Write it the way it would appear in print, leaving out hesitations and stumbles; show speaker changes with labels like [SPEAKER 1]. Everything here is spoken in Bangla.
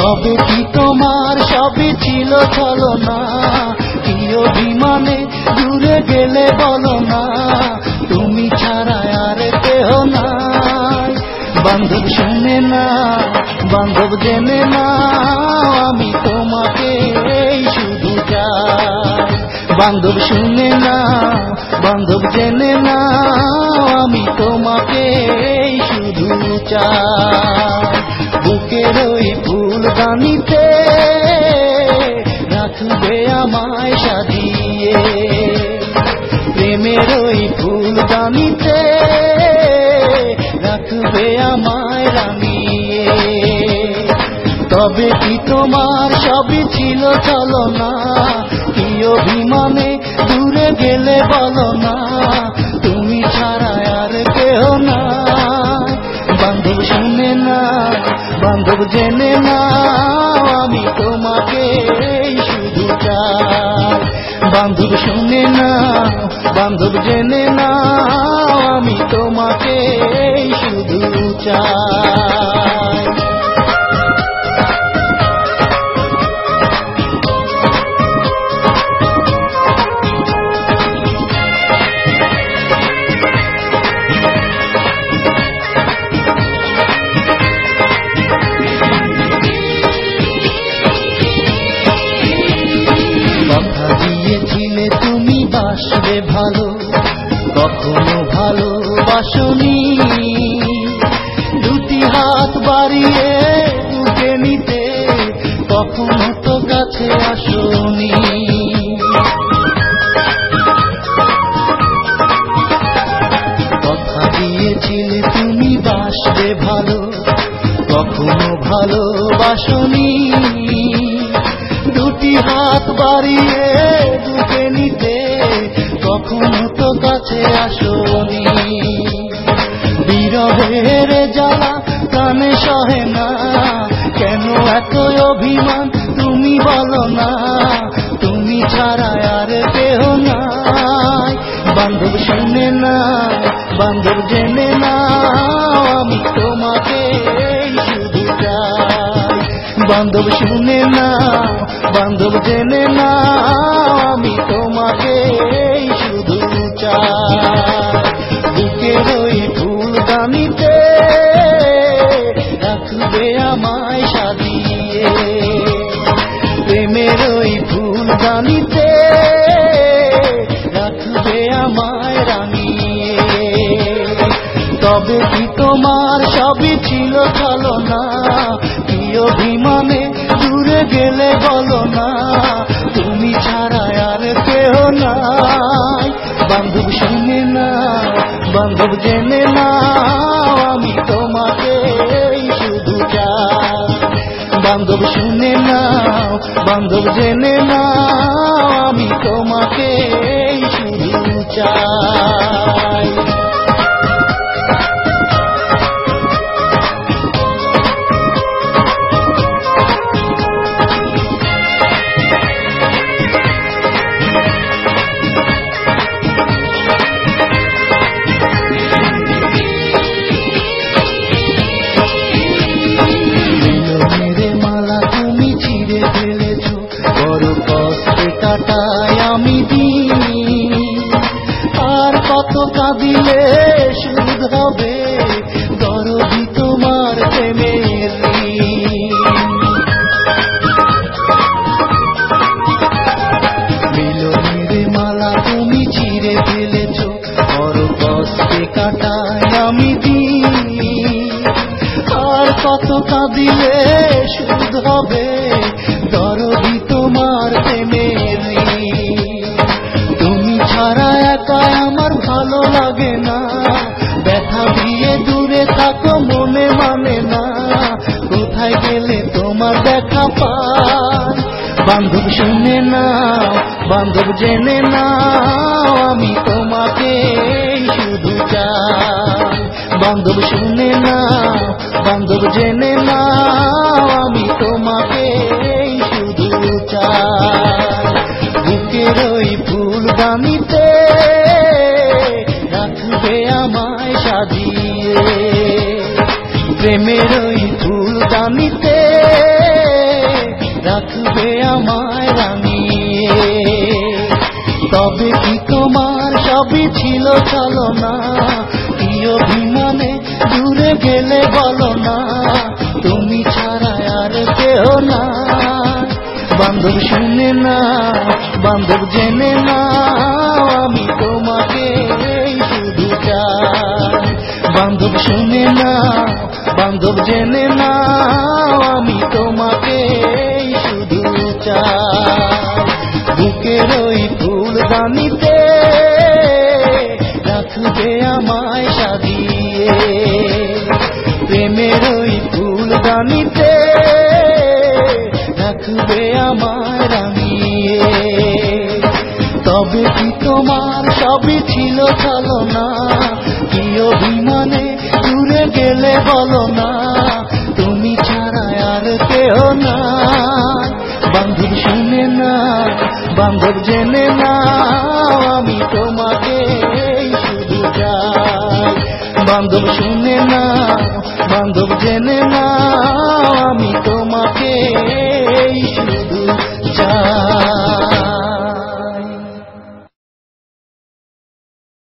[SPEAKER 1] তবে কি তোমার সবই ছিল ছলনা? কি অভিমানে দূরে গেলে বলো না, তুমি ছাড়া আর কেহ নাই। বান্ধব শুনে না, বান্ধব জেনে না, আমি তোমাকে শুধু চাই। বান্ধব শুনে না, বান্ধব জেনে না, আমি তোমাকে শুধু চাই। বুকের ওই ফুলদানিতে রাখবে আমায় সাজিয়ে, প্রেমের ওই ফুলদানিতে রাখবে আমায় রাঙিয়ে। তবে কি তোমার সবই ছিল ছলনা? কি অভিমানে দূরে গেলে বলো না, তুমি ছাড়া আর কেহ নাই। বান্ধব শুনে না, বান্ধব জেনে না, আমি তোমাকে শুধু চাই। বান্ধব শুনে না, বান্ধব জেনে না, আমি তোমাকে শুধু চাই। কথা দিয়েছিলে তুমি বাসবে ভালো, কখনো ভালোবাসনি। দুটি হাত বাড়িয়ে বুকে নিতে, কখনো তো কাছে আসনি। কথা দিয়েছিলে তুমি বাসবে ভালো, কখনো ভালোবাসনি। দুটি হাত বাড়িয়ে বুকে নিতে, কখনো তো কাছে আসনি। বিরহের জ্বালা প্রাণে সহে না, কেন এত অভিমান তুমি বলো না, তুমি ছাড়া আর কেহ নাই। বান্ধব শুনে না, বান্ধব জেনে না, আমি তোমাকে শুধু চাই। বান্ধব শুনে না, বান্ধব জেনে না, আমি তোমাকে শুধু চাই। বুকের ওই ফুলদানিতে রাখবে আমায় সাজিয়ে, প্রেমের ওই ফুলদানিতে রাখবে আমায় রাঙিয়ে। তবে কি তোমার সবই ছিল ছলনা? কি অভিমানে দূরে গেলে বলো না, তুমি ছাড়া আর কেহ নাই। বান্ধব শুনে না, বান্ধব জেনে না, আমি তোমাকে শুধু চাই। বান্ধব শুনে না, বান্ধব জেনে না, আমি তোমাকে শুধু চাই। কাটায় আমি দিন, আর কত কাঁদিলে সুদ হবে দরদি তোমার প্রেমের মিলনের মালা তুমি ছিঁড়ে ফেলেছ, বড় কষ্টে কাটায় আমি দিন, আর কত কাঁদিলে সুদ হবে দরদি তোমার প্রেমের। তুমি ছাড়া একা আমার ভালো লাগে না, ব্যথা দিয়ে দূরে থাকো মনে মানে না, কোথায় গেলে তোমার দেখা পাই। বান্ধব শুনে না, বান্ধব জেনে না, আমি তোমাকে শুধু চাই। বান্ধব শুনে না, বান্ধব জেনে না, আমি তোমাকে শুধু চাই। বুকের ওই ফুলদানিতে রাখবে আমায় সাজিয়ে, প্রেমের ওই ফুলদানিতে তবে কি তোমার সবই ছিল ছলনা? কি অভিমানে দূরে গেলে বলো না, তুমি ছাড়া আর কেহ না। বান্ধব শুনে না, বান্ধব জেনে না, আমি তোমাকে শুধু চাই। বান্ধব শুনে না, বান্ধব জেনে না, আমি তোমাকে শুধু চাই। বুকের ওই ফুলদানিতে রাখবে আমায় সাজিয়ে, প্রেমের ওই ফুলদানিতে রাখবে আমায় রাঙিয়ে। তবে কি তোমার সবই ছিল ছলনা? কি অভিমানে দূরে গেলে বলো না, তুমি ছাড়া আর কেহ না। বান্ধব শুনে না, বান্ধব জেনে না, আমি তোমাকে শুধু চাই। বান্ধব শুনে না, বান্ধব জেনে না, আমি তোমাকে শুধু চাই।